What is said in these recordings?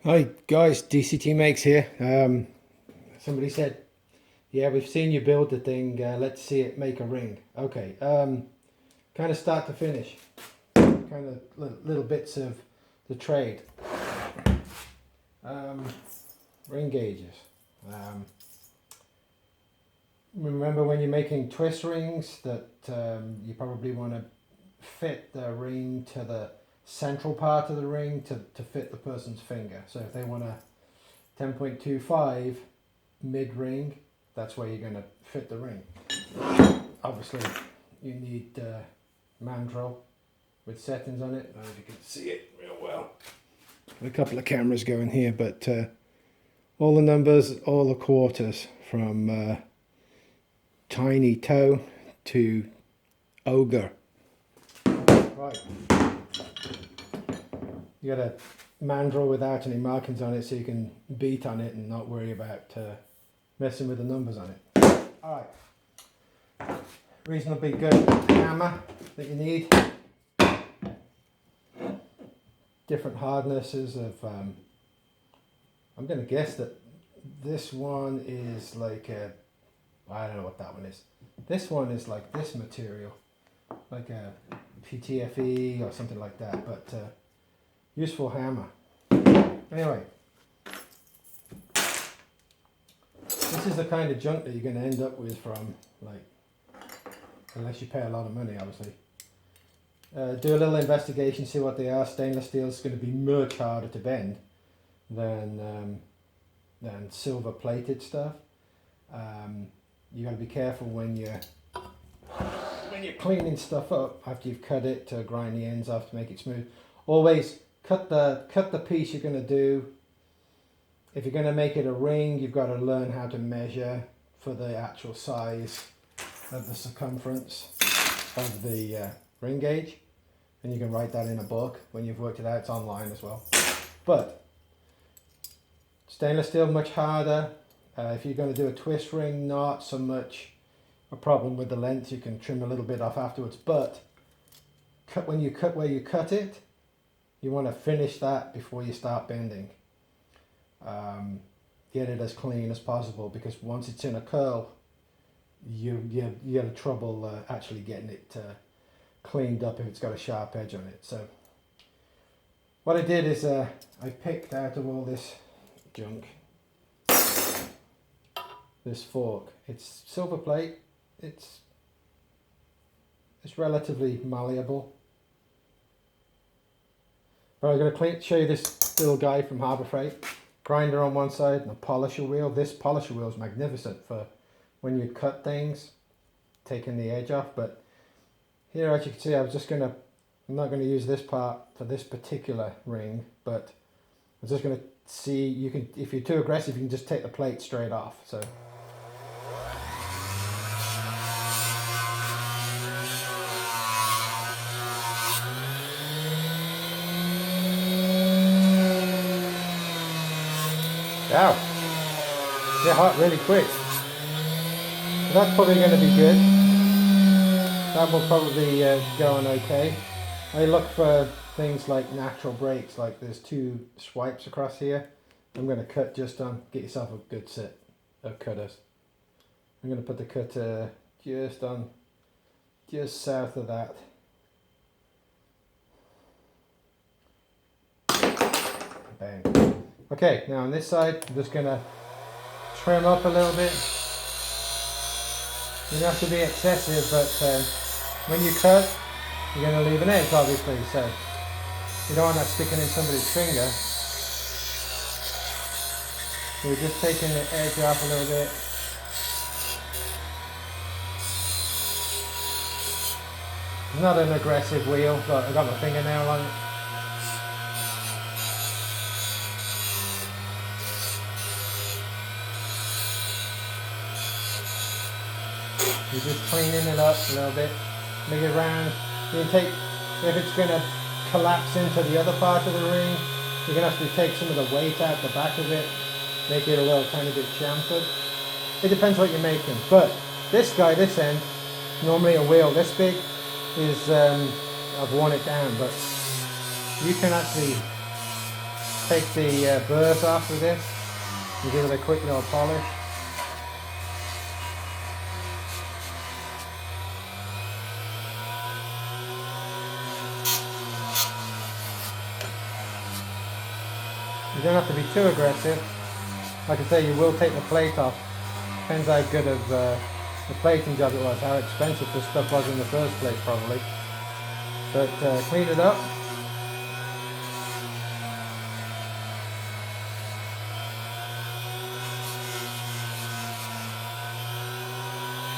Hi guys, DCTMAKES here. Somebody said, yeah, we've seen you build the thing, let's see it make a ring. Okay, kind of start to finish, kind of little bits of the trade. Ring gauges. Remember when you're making twist rings that you probably want to fit the ring to the central part of the ring to fit the person's finger. So if they want a 10.25 mid ring, that's where you're going to fit the ring. Obviously you need mandrel with settings on it. I don't know if you can see it real well. Got a couple of cameras going here, but all the numbers, all the quarters from tiny toe to ogre. Right. You got a mandrel without any markings on it, so you can beat on it and not worry about messing with the numbers on it. Alright. Reasonably good hammer that you need. Different hardnesses of, I'm going to guess that this one is like a, I don't know what that one is. This one is like this material, like a PTFE or something like that, but useful hammer. Anyway, this is the kind of junk that you're going to end up with from, like, unless you pay a lot of money, obviously. Do a little investigation, see what they are. Stainless steel is going to be much harder to bend than silver plated stuff. You got to be careful when you're cleaning stuff up after you've cut it to grind the ends off to make it smooth. Always cut the piece you're going to do. If you're going to make it a ring, you've got to learn how to measure for the actual size of the circumference of the ring gauge, and you can write that in a book when you've worked it out. It's online as well. But stainless steel much harder. If you're going to do a twist ring, not so much a problem with the length. You can trim a little bit off afterwards, but when you cut where you cut it, you want to finish that before you start bending. Get it as clean as possible, because once it's in a curl, you have trouble actually getting it cleaned up if it's got a sharp edge on it. So what I did is I picked out of all this junk this fork. It's silver plate. It's relatively malleable. But I'm going to show you this little guy from Harbor Freight. Grinder on one side and a polisher wheel. This polisher wheel is magnificent for when you cut things, taking the edge off. But here, as you can see, I'm not going to use this part for this particular ring, but I'm just going to see, you can, if you're too aggressive, you can just take the plate straight off. So wow, they're hot really quick. So that's probably going to be good. That will probably go on okay. I look for things like natural breaks, like there's two swipes across here. I'm going to cut just on, get yourself a good set of cutters. I'm going to put the cutter just south of that. Bang. Okay, now on this side, I'm just going to trim up a little bit. You don't have to be excessive, but when you cut, you're going to leave an edge, obviously, so you don't want that sticking in somebody's finger. So we're just taking the edge off a little bit. It's not an aggressive wheel, but I've got my fingernail on it. You're just cleaning it up a little bit, make it round. You can take, if it's going to collapse into the other part of the ring, you're going to have to take some of the weight out the back of it, make it a little tiny bit chamfered. It depends what you're making. But this guy, this end, normally a wheel this big, is, I've worn it down, but you can actually take the burrs off with this and give it a quick little polish. You don't have to be too aggressive. Like I say, you will take the plate off. Depends how good of the plating job it was, how expensive this stuff was in the first place probably. But clean it up.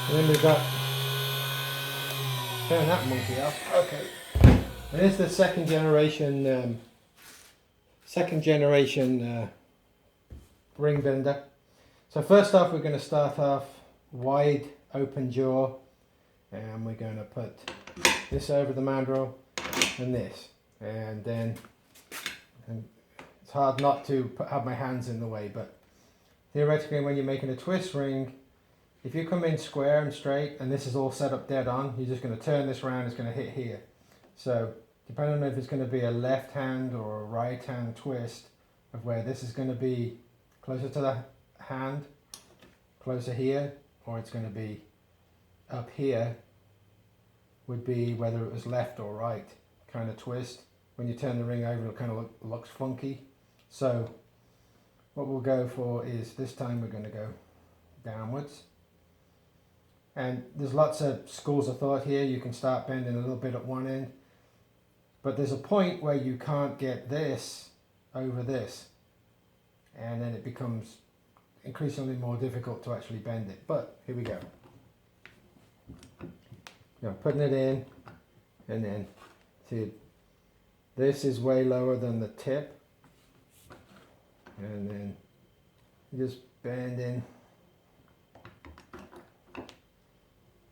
And then we've got, turn that monkey off. Okay. And this is the second generation ring bender. So first off, we're going to start off wide open jaw, and we're going to put this over the mandrel and this, and then it's hard not to have my hands in the way, but theoretically when you're making a twist ring, if you come in square and straight and this is all set up dead on, you're just going to turn this around, it's going to hit here. So depending on if it's going to be a left hand or a right hand twist of where this is going to be closer to the hand, closer here, or it's going to be up here, would be whether it was left or right kind of twist. When you turn the ring over, it kind of looks funky. So what we'll go for is, this time we're going to go downwards. And there's lots of schools of thought here. You can start bending a little bit at one end, but there's a point where you can't get this over this, and then it becomes increasingly more difficult to actually bend it. But here we go. Putting it in, and then see, this is way lower than the tip, and then just bending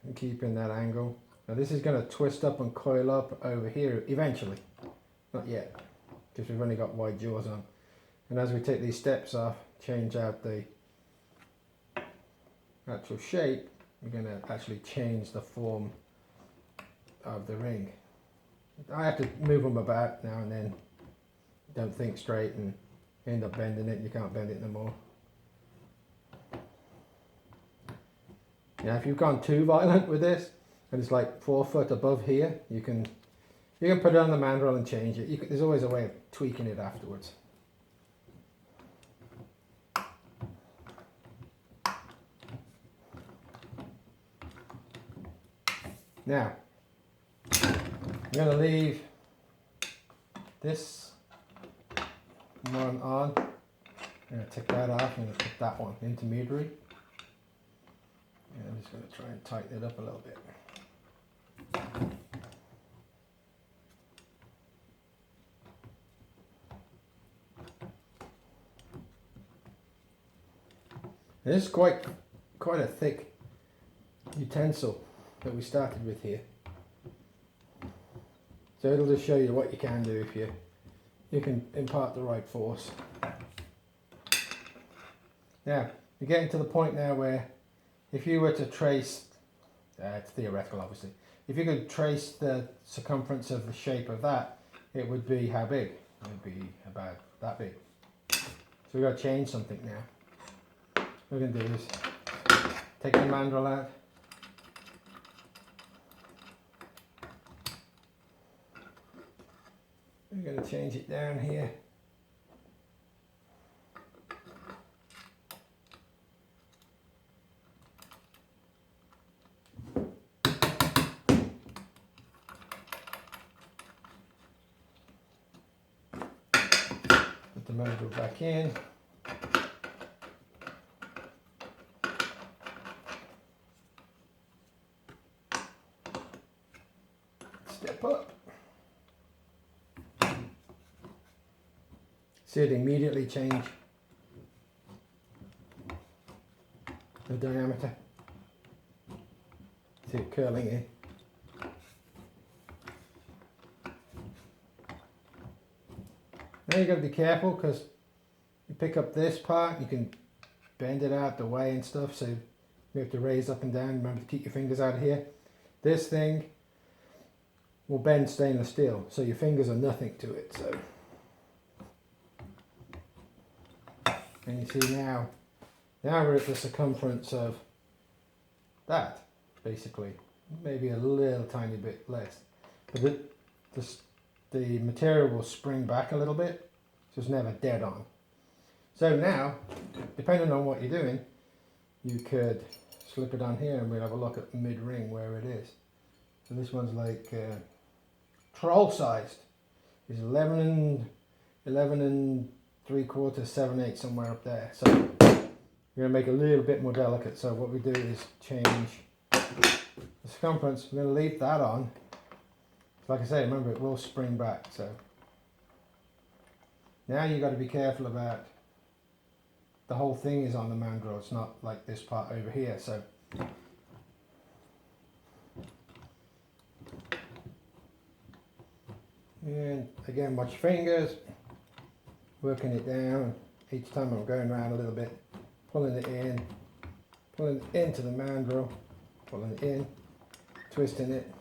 and keeping that angle. Now this is going to twist up and coil up over here eventually, not yet, because we've only got wide jaws on. And as we take these steps off, change out the actual shape, we're going to actually change the form of the ring. I have to move them about now and then. Don't think straight and end up bending it. You can't bend it no more. Now if you've gone too violent with this and it's like 4 foot above here, you can put it on the mandrel and change it. There's always a way of tweaking it afterwards. Now I'm going to leave this one on. I'm going to take that off and put that one intermediary. And I'm just going to try and tighten it up a little bit. And this is quite a thick utensil that we started with here. So it'll just show you what you can do if you can impart the right force. Now, you're getting to the point now where if you were to trace, it's theoretical obviously, if you could trace the circumference of the shape of that, it would be how big? It would be about that big. So we've got to change something now. What we're going to do is take the mandrel out. We're going to change it down here. Put the mandrel back in. Step up. See it immediately change the diameter. See it curling in. Now you've got to be careful because you pick up this part, you can bend it out the way and stuff, so you have to raise up and down. Remember to keep your fingers out of here. This thing will bend stainless steel, so your fingers are nothing to it. So And you see now we're at the circumference of that, basically. Maybe a little tiny bit less. But the material will spring back a little bit, so it's never dead on. So now, depending on what you're doing, you could slip it on here and we'll have a look at mid-ring where it is. So this one's like troll sized. It's 11 and 3/4, 7/8, somewhere up there. So we're going to make it a little bit more delicate. So what we do is change the circumference. We're going to leave that on. Like I say, remember it will spring back. So now you've got to be careful about the whole thing is on the mandrel. It's not like this part over here. So and again, watch your fingers, working it down. Each time I'm going around a little bit, pulling it in, pulling it into the mandrel, pulling it in, twisting it.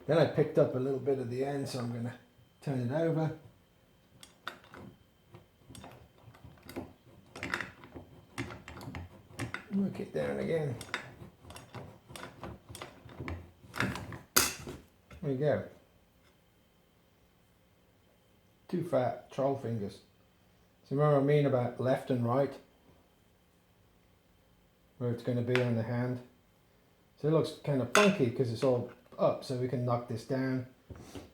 Then I picked up a little bit of the end, so I'm going to turn it over. Work it down again. There you go. 2 fat troll fingers. So remember what I mean about left and right? Where it's going to be on the hand. So it looks kind of funky because it's all up, so we can knock this down.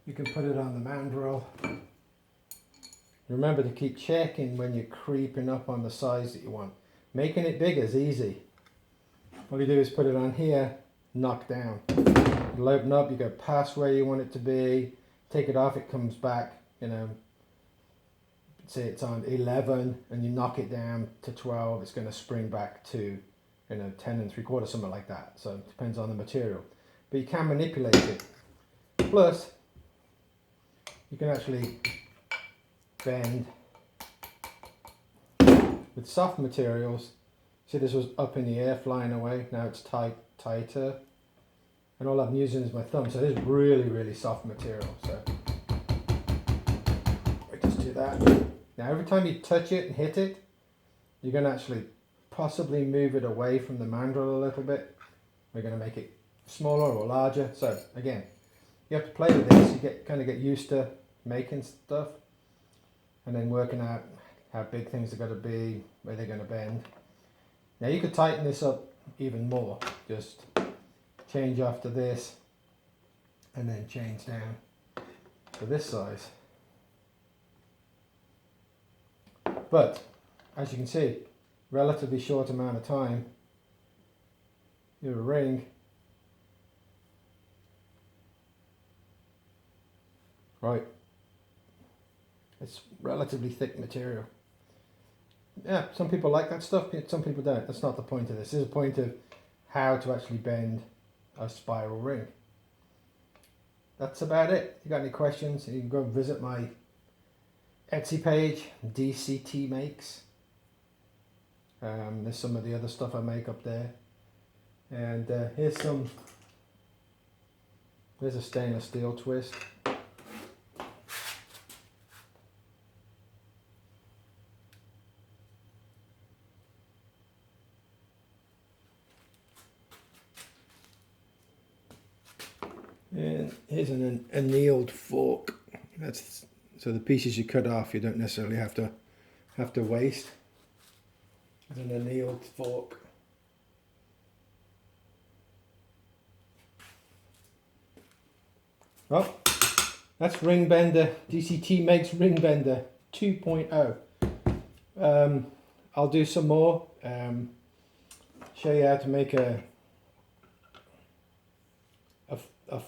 You can put it on the mandrel. Remember to keep checking when you're creeping up on the size that you want. Making it bigger is easy. All you do is put it on here, knock down. It'll open up, you go past where you want it to be, take it off, it comes back, you know, say it's on 11 and you knock it down to 12, it's going to spring back to, you know, 10 3/4, something like that. So it depends on the material. But you can manipulate it. Plus, you can actually bend with soft materials. See, this was up in the air, flying away. Now it's tighter. And all I'm using is my thumb. So this is really, really soft material. So I just do that. Now every time you touch it and hit it, you're going to actually possibly move it away from the mandrel a little bit. We're going to make it smaller or larger. So again, you have to play with this. You kind of get used to making stuff and then working out how big things are going to be, where they're going to bend. Now you could tighten this up even more. Just change after this and then change down to this size. But as you can see, relatively short amount of time, your ring, right, it's relatively thick material. Yeah, some people like that stuff, some people don't. That's not the point of this. This is a point of how to actually bend a spiral ring. That's about it. If you got any questions, you can go visit my Etsy page, DCTMAKES. There's some of the other stuff I make up there. And here's a stainless steel twist. And here's an annealed fork. That's so the pieces you cut off you don't necessarily have to waste. There's an annealed fork. Well, that's Ring Bender, DCTMAKES Ring Bender 2.0. I'll do some more. Show you how to make a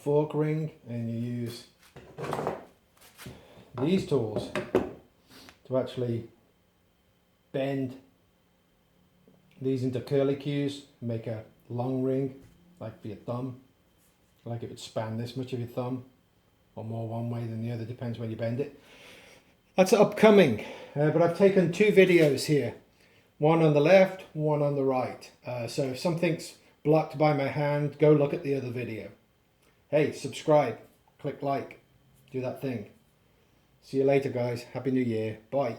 fork ring, and you use these tools to actually bend these into curlicues, make a long ring like for your thumb, like it would span this much of your thumb, or more one way than the other, depends when you bend it. That's upcoming, but I've taken 2 videos here, one on the left, one on the right. So if something's blocked by my hand, go look at the other video. Hey, subscribe, click like, do that thing. See you later, guys. Happy New Year. Bye.